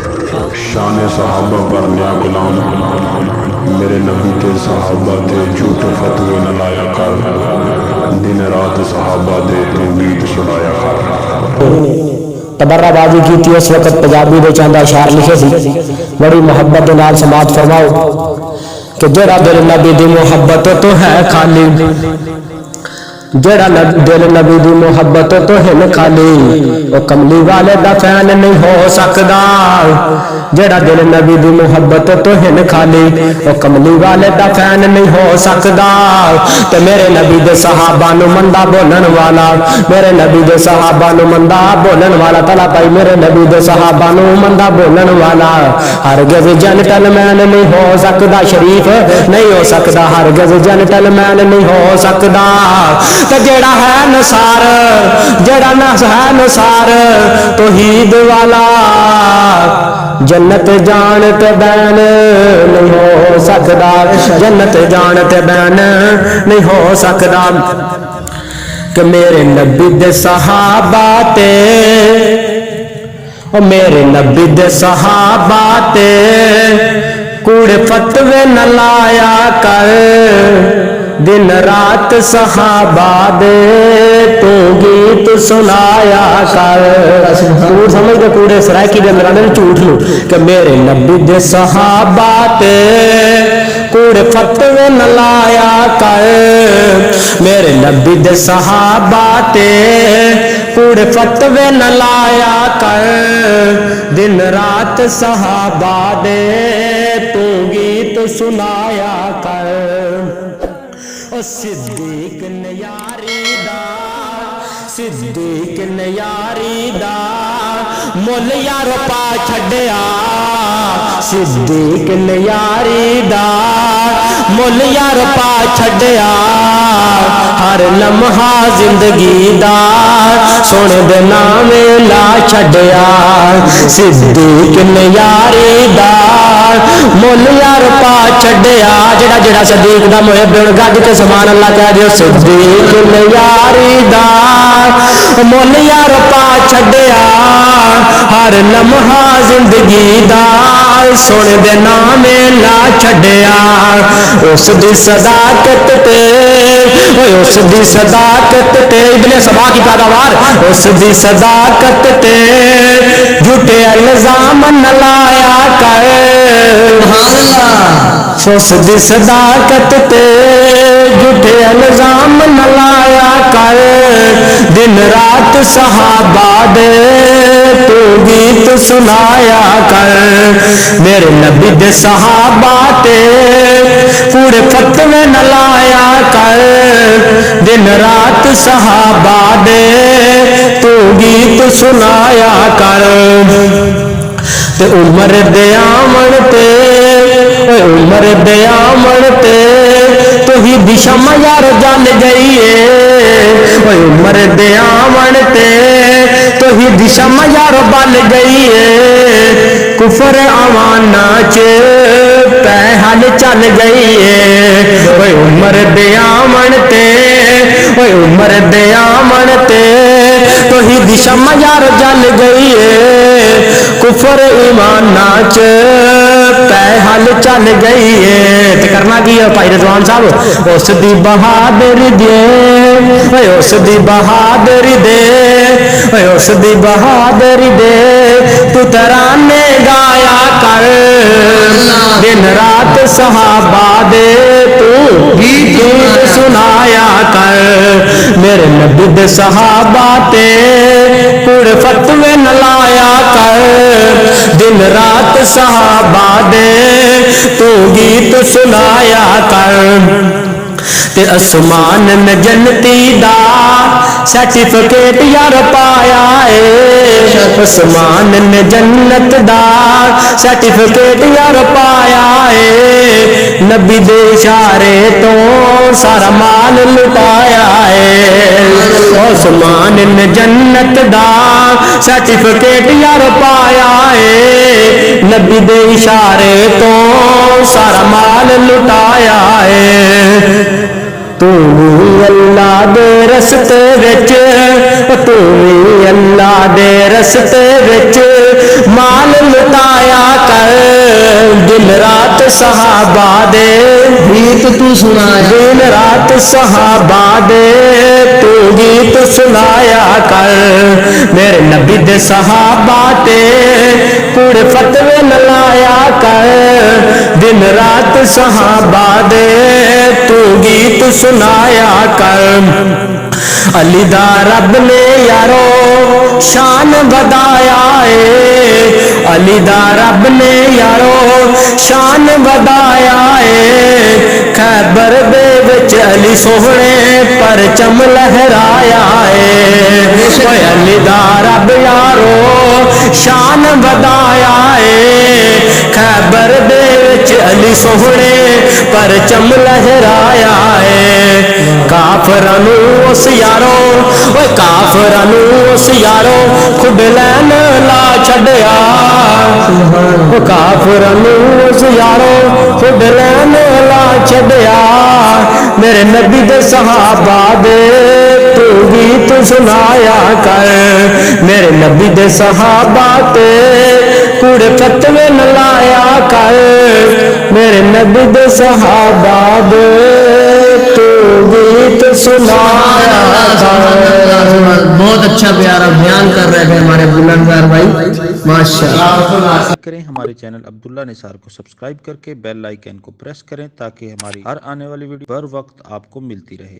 شان صحابہ پر نیا غلام میرے نبی کے صحابہ تھے جھوٹے فتوے نہ لایا کر دن رات صحابہ دے تو گیت سنایا کر تبرہ بازی کی تھی اس وقت پنجابی دے چاندہ اشعار لکھے سی بڑی محبت دے نال سماعت فرماؤ کہ جڑا دل نبی دی محبت تو ہے خالی جڑا دل نبی دی محبت تو ہے خالی وہ کملی والے دا فین نہیں ہو سکدا جڑا دل نبی دی محبت تو ہے خالی وہ کملی والے دا فین نہیں ہو سکدا تے میرے نبی دے صحابہ نو مندا بولن والا میرے نبی دے صحابہ نو مندا بولن والا تلا بھائی میرے نبی دے صحابہ نو مندا بولن والا ہرگز جنٹل مین نہیں ہو سکدا شریف نہیں ہو سکدا ہرگز جنٹل مین نہیں ہو سکدا تے جڑا ہے نثار جڑا ہے نثار توحید والا جنت جان تے بین نہیں ہو سکدا جنت جان تے بین نہیں ہو سکدا کہ میرے نبی دے صحابہ تے میرے نبی دے صحابہ تے کوڑے فتوے نہ لایا کر دن رات صحابہ دے تو گیت سنایا کر جھوٹ سمجھ دے کوڑے سرائکی دے اندر آنے جھوٹ لو کہ میرے نبی دے صحابہ تے کوڑے فتوے نہ لایا کر میرے نبی دے صحابہ تے کوڑے فتوے نہ لایا کر دن رات صحابہ دے تو گیت سنایا کر صدیق نیاری دا صدیق نیاری دا مول یار پا چھڈیا صدیق نیاری دا مول یار پا چھڈیا ہر لمحہ زندگی دا سونے دے نام لا چھڈیا صدیق نیاری دا مول یار پا چھڈیا جڑا جڑا صدیق دا محب ہن گج تے سبحان اللہ کہہ دیو صدیق نیاری دا مول یار پا چھڈیا ہر لمحہ زندگی دا سونے دے نام لا چھڈیا اس دی صداقت تے اس دی صداقت تے ابن سبا کی پیداوار اس دی صداقت تے جھوٹے الزام نہ لایا کر اس دی صداقت تے جھوٹے الزام نہ لایا کر دن رات صحابہ دے تو گیت سنایا کر میرے نبی دے صحابہ تے پورے فتوے نہ لایا کر دن رات صحابہ دے تو گیت سنایا کر تے عمر دے آمن تے عمر دے آمن تے تو ہی دشم یار جان گئی ہے عمر دے آمن تے تو ہی دشم یار بن گئی ہے کفر آوانا چ پہ حل چل گئی ہے عمر دے آمن تے عمر دے آمن تے تو ہی دشم یار جل گئی ہے کفر ایمان ناچ پہ حل چل گئی ہے تے کرنا کی ہے بھائی رضوان صاحب اس دی بہادری دے اس دی بہادری دے اس دی بہادری دے تو ترانے گایا کر دن رات صحابہ دے تو گیت سنایا کر میرے نبی دے صحابہ تے کوڑے فتوے نہ لایا کر دن رات صحابہ دے تو گیت سنایا کر تے اسمان میں جنتی دا سرٹیفکیٹ یار پایا ہے اسمان میں جنت دا سرٹیفکیٹ یار پایا ہے نبی دے اشارے تو سارا مال لٹایا ہے اسمان میں جنت دا سرٹیفکیٹ یار پایا ہے نبی دے اشارے تو سارا مال لٹایا ہے تو اللہ دے رستے وچ تو اللہ دے رستے وچ مال لٹایا صحابہ دے گیت تو سنایا دن رات صحابہ دے تو گیت سنایا کر میرے نبی دے صحابہ تے کوڑے فتوے نہ لایا کر دن رات صحابہ دے تو گیت سنایا کر علی دا رب نے یارو شان بدایا ہے علی دا رب نے یارو شان بدایا ہے خیبر دے وچ علی سوہنے پرچم لہرایا ہے اوے علی دا رب یارو شان بدایا ہے خیبر دے وچ علی سوہنے پرچم لہرایا ہے کافراں نوں اس یارو اوے کافراں نوں اس یارو خود لین لا چھڈیا او کافراں نوں اس یارو خود لین لا چھڈیا میرے نبی دے صحابہ دے تو گیت سنایا کر میرے نبی دے صحابہ تے کوڑے فتوے نہ لایا کر میرے نبی دے صحابہ دے تو گیت سنایا کر بہت اچھا پیارا بیان کر رہے تھے ہمارے بلند بھائی ماشاءاللہ کریں ہمارے چینل عبداللہ نثار کو سبسکرائب کر کے بیل آئیکن کو پریس کریں تاکہ ہماری ہر آنے والی ویڈیو بر وقت آپ کو ملتی رہے